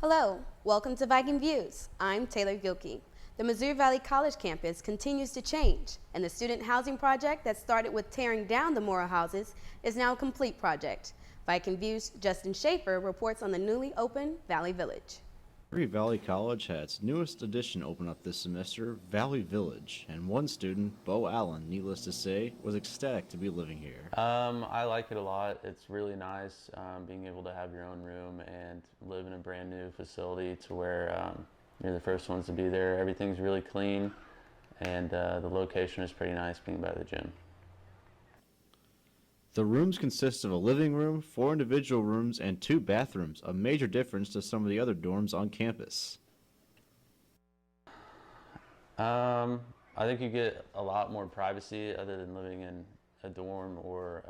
Hello, welcome to Viking Views. I'm Taylor Gilkey. The Missouri Valley College campus continues to change, and the student housing project that started with tearing down the Mora houses is now a complete project. Viking Views' Justin Schaefer reports on the newly opened Valley Village. Missouri Valley College had its newest addition open up this semester, Valley Village, and one student, Bo Allen, needless to say, was ecstatic to be living here. I like it a lot. It's really nice being able to have your own room and live in a brand new facility to where you're the first ones to be there. Everything's really clean, and the location is pretty nice being by the gym. The rooms consist of a living room, 4 individual rooms, and 2 bathrooms, a major difference to some of the other dorms on campus. I think you get a lot more privacy other than living in a dorm or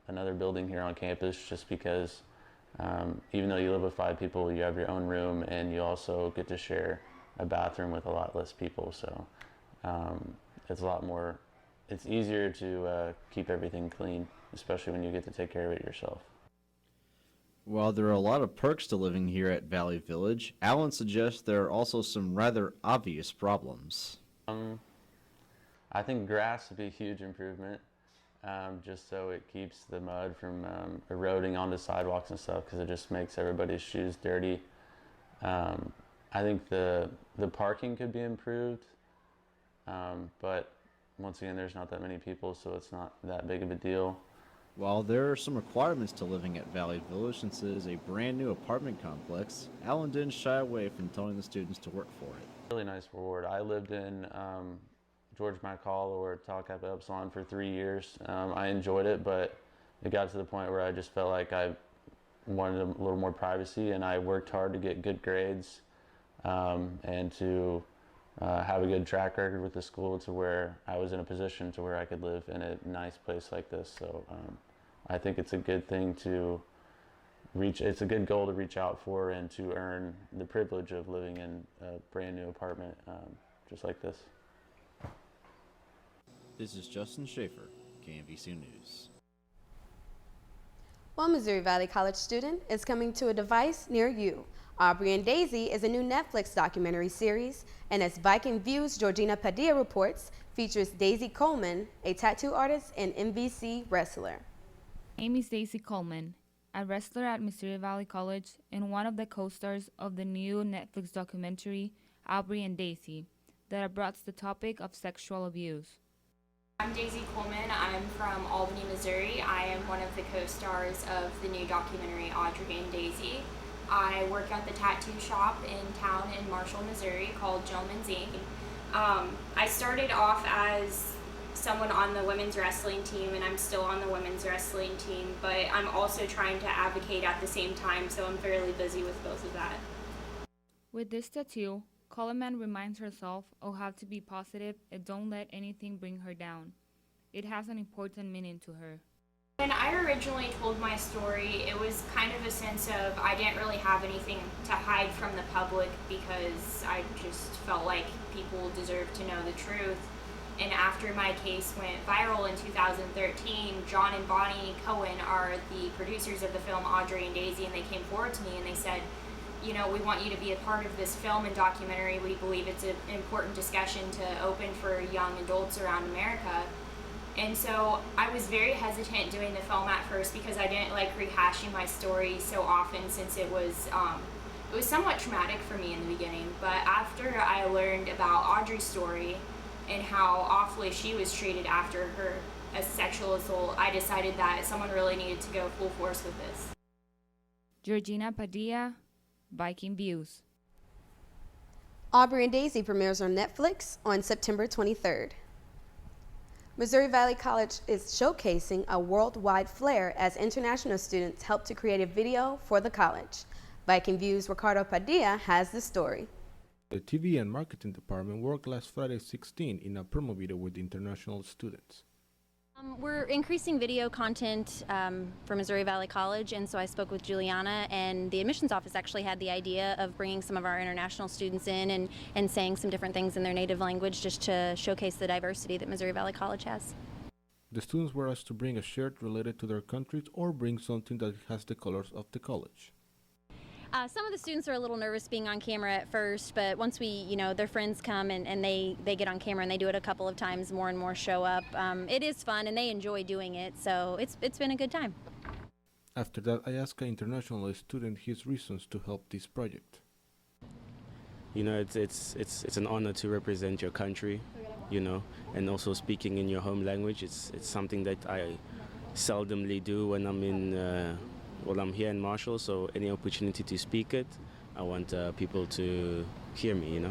another building here on campus, just because even though you live with 5 people, you have your own room and you also get to share a bathroom with a lot less people. So it's a lot more. It's easier to keep everything clean, especially when you get to take care of it yourself. While there are a lot of perks to living here at Valley Village, Allen suggests there are also some rather obvious problems. I think grass would be a huge improvement, just so it keeps the mud from eroding onto sidewalks and stuff, because it just makes everybody's shoes dirty. I think the parking could be improved, but once again, there's not that many people, so it's not that big of a deal. While there are some requirements to living at Valley Village since it is a brand new apartment complex, Allen didn't shy away from telling the students to work for it. Really nice reward. I lived in George McCall or Tau Kappa Epsilon for 3 years. I enjoyed it, but it got to the point where I just felt like I wanted a little more privacy, and I worked hard to get good grades and to have a good track record with the school to where I was in a position to where I could live in a nice place like this. So I think it's a good thing to reach. It's a good goal to reach out for and to earn the privilege of living in a brand new apartment just like this. This is Justin Schaefer, KMVC News. One Missouri Valley College student is coming to a device near you. Audrey and Daisy is a new Netflix documentary series, and as Viking Views' Georgina Padilla reports, features Daisy Coleman, a tattoo artist and MVC wrestler. My name is Daisy Coleman, a wrestler at Missouri Valley College and one of the co-stars of the new Netflix documentary, Audrey and Daisy, that addresses the topic of sexual abuse. I'm Daisy Coleman. I'm from Albany, Missouri. I am one of the co-stars of the new documentary Audrey and Daisy. I work at the tattoo shop in town in Marshall, Missouri called Gentleman's Inc. I started off as someone on the women's wrestling team, and I'm still on the women's wrestling team, but I'm also trying to advocate at the same time, so I'm fairly busy with both of that. With this tattoo, Coleman reminds herself of how to be positive and don't let anything bring her down. It has an important meaning to her. When I originally told my story, it was kind of a sense of I didn't really have anything to hide from the public because I just felt like people deserved to know the truth. And after my case went viral in 2013, John and Bonnie Cohen are the producers of the film Audrey and Daisy, and they came forward to me and they said, you know, we want you to be a part of this film and documentary. We believe it's an important discussion to open for young adults around America. And so I was very hesitant doing the film at first because I didn't like rehashing my story so often, since it was somewhat traumatic for me in the beginning. But after I learned about Audrey's story and how awfully she was treated after her sexual assault, I decided that someone really needed to go full force with this. Georgina Padilla, Viking Views. Audrey and Daisy premieres on Netflix on September 23rd. Missouri Valley College is showcasing a worldwide flair as international students help to create a video for the college. Viking Views' Ricardo Padilla has the story. The TV and marketing department worked last Friday 16 in a promo video with international students. We're increasing video content for Missouri Valley College, and so I spoke with Juliana, and the admissions office actually had the idea of bringing some of our international students in and saying some different things in their native language just to showcase the diversity that Missouri Valley College has. The students were asked to bring a shirt related to their countries or bring something that has the colors of the college. Some of the students are a little nervous being on camera at first, but once their friends come and they get on camera and they do it a couple of times, more and more show up. It is fun and they enjoy doing it, so it's been a good time. After that, I asked an international student his reasons to help this project. You know, it's an honor to represent your country, and also speaking in your home language. It's something that I seldomly do when I'm here in Marshall. So any opportunity to speak it, I want people to hear me.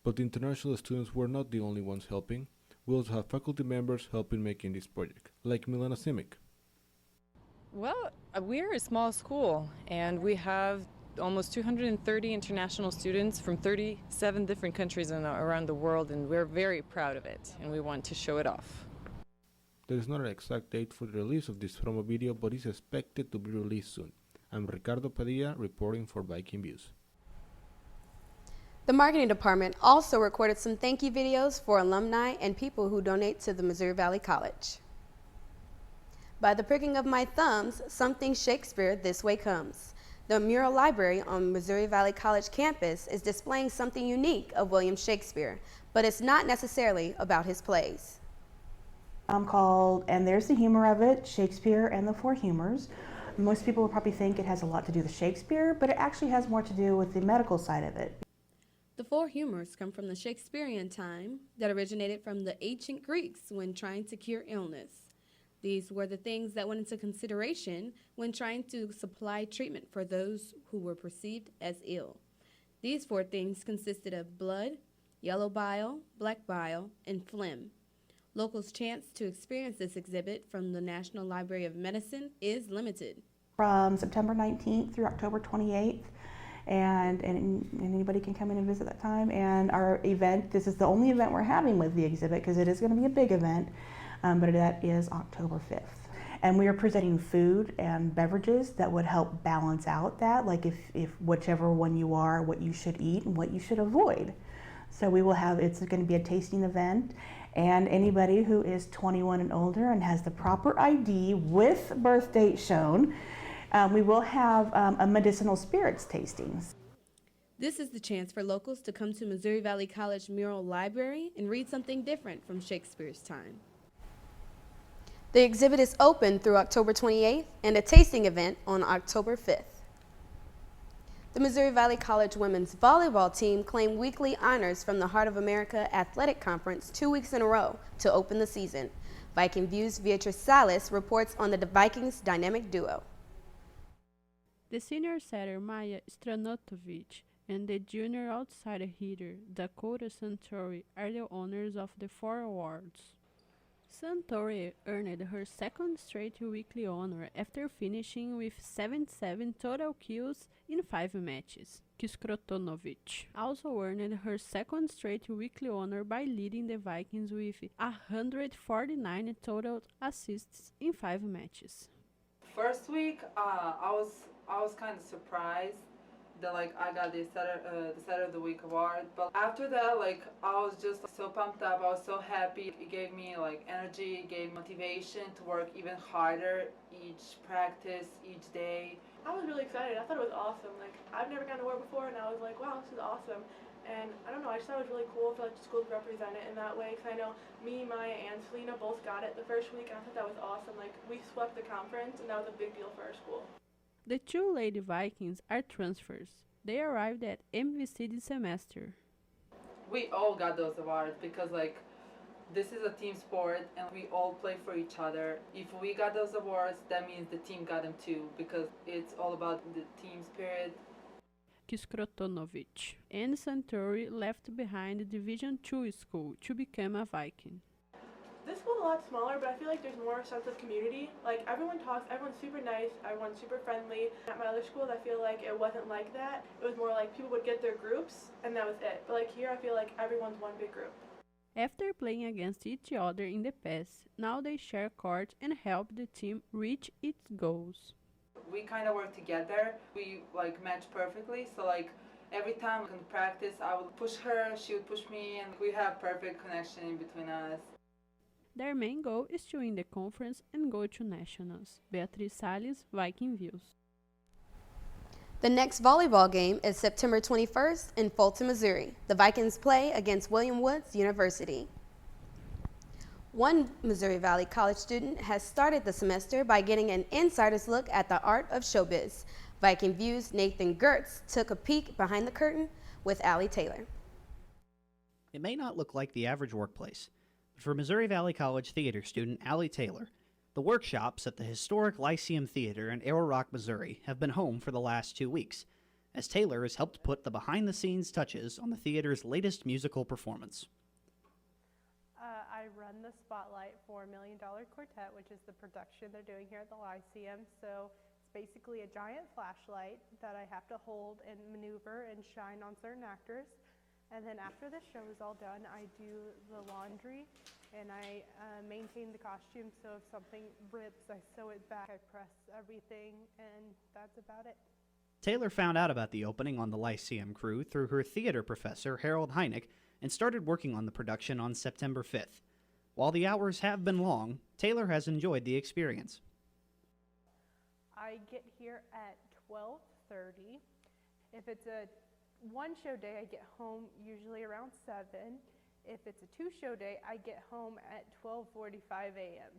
But the international students were not the only ones helping. We also have faculty members helping making this project, like Milena Simic. Well, we're a small school, and we have almost 230 international students from 37 different countries around the world, and we're very proud of it, and we want to show it off. There is not an exact date for the release of this promo video, but it's expected to be released soon. I'm Ricardo Padilla, reporting for Viking Views. The marketing department also recorded some thank you videos for alumni and people who donate to the Missouri Valley College. By the pricking of my thumbs, something Shakespeare this way comes. The mural library on Missouri Valley College campus is displaying something unique of William Shakespeare, but it's not necessarily about his plays. Called, and there's the humor of it, Shakespeare and the Four Humors. Most people will probably think it has a lot to do with Shakespeare, but it actually has more to do with the medical side of it. The Four Humors come from the Shakespearean time that originated from the ancient Greeks when trying to cure illness. These were the things that went into consideration when trying to supply treatment for those who were perceived as ill. These four things consisted of blood, yellow bile, black bile, and phlegm. Locals' chance to experience this exhibit from the National Library of Medicine is limited. From September 19th through October 28th, and anybody can come in and visit that time. And our event, this is the only event we're having with the exhibit because it is going to be a big event. But that is October 5th. And we are presenting food and beverages that would help balance out that, like if whichever one you are, what you should eat and what you should avoid. So we will have, it's going to be a tasting event, and anybody who is 21 and older and has the proper ID with birth date shown, we will have a medicinal spirits tastings. This is the chance for locals to come to Missouri Valley College Mural Library and read something different from Shakespeare's time. The exhibit is open through October 28th and a tasting event on October 5th. The Missouri Valley College women's volleyball team claimed weekly honors from the Heart of America Athletic Conference 2 weeks in a row to open the season. Viking Views' Beatrice Salas reports on the Vikings' dynamic duo. The senior setter Maya Stranotovic and the junior outside hitter Dakota Santori are the owners of the 4 awards. Santori earned her second straight weekly honor after finishing with 77 total kills in 5 matches. Kiskrotonovic also earned her second straight weekly honor by leading the Vikings with 149 total assists in 5 matches. First week, I was kind of surprised that I got the setter of the week award, but after that I was just so pumped up. I was so happy. It gave me energy, it gave motivation to work even harder each practice, each day. I was really excited. I thought it was awesome. I've never gotten an award before, and I was like, wow, this is awesome. And I don't know, I just thought it was really cool for the school to represent it in that way, because I know me, Maya, and Selena both got it the first week, and I thought that was awesome. We swept the conference, and that was a big deal for our school. The 2 Lady Vikings are transfers. They arrived at MVC this semester. We all got those awards because this is a team sport and we all play for each other. If we got those awards, that means the team got them too, because it's all about the team spirit. Kiskrotonovic and Santori left behind the Division II school to become a Viking. This school's a lot smaller, but I feel like there's more sense of community. Everyone talks, everyone's super nice, everyone's super friendly. At my other schools, I feel like it wasn't like that. It was more like people would get their groups, and that was it. But here, I feel like everyone's one big group. After playing against each other in the past, now they share court and help the team reach its goals. We kind of work together. We match perfectly, so every time in practice, I would push her, she would push me, and we have perfect connection in between us. Their main goal is to win the conference and go to nationals. Beatriz Salles, Viking Views. The next volleyball game is September 21st in Fulton, Missouri. The Vikings play against William Woods University. One Missouri Valley College student has started the semester by getting an insider's look at the art of showbiz. Viking View's Nathan Gertz took a peek behind the curtain with Allie Taylor. It may not look like the average workplace, but for Missouri Valley College theater student Allie Taylor, the workshops at the historic Lyceum Theater in Arrow Rock, Missouri have been home for the last 2 weeks, as Taylor has helped put the behind-the-scenes touches on the theater's latest musical performance. I run the spotlight for $1 Million Quartet, which is the production they're doing here at the Lyceum. So it's basically a giant flashlight that I have to hold and maneuver and shine on certain actors. And then after the show is all done, I do the laundry and I maintain the costume. So if something rips, I sew it back, I press everything, and that's about it. Taylor found out about the opening on the Lyceum crew through her theater professor, Harold Hynek, and started working on the production on September 5th. While the hours have been long, Taylor has enjoyed the experience. I get here at 12:30. If it's a one-show day, I get home usually around 7. If it's a two-show day, I get home at 12:45 a.m.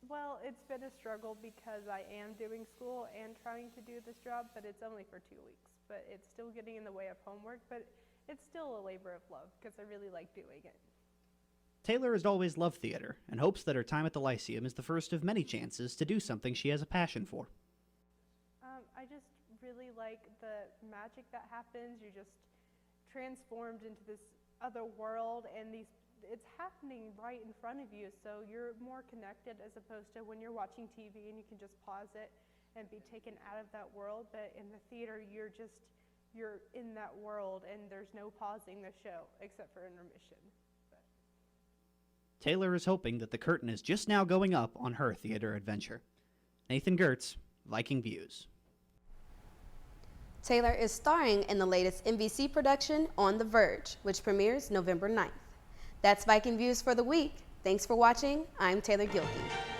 Well, it's been a struggle because I am doing school and trying to do this job, but it's only for 2 weeks. But it's still getting in the way of homework, but it's still a labor of love because I really like doing it. Taylor has always loved theater and hopes that her time at the Lyceum is the first of many chances to do something she has a passion for. I just really like the magic that happens. You're just transformed into this other world, and it's happening right in front of you, so you're more connected as opposed to when you're watching TV and you can just pause it and be taken out of that world. But in the theater, you're in that world, and there's no pausing the show except for intermission. Taylor is hoping that the curtain is just now going up on her theater adventure. Nathan Gertz, Viking Views. Taylor is starring in the latest NBC production, On the Verge, which premieres November 9th. That's Viking Views for the week. Thanks for watching. I'm Taylor Gilkey.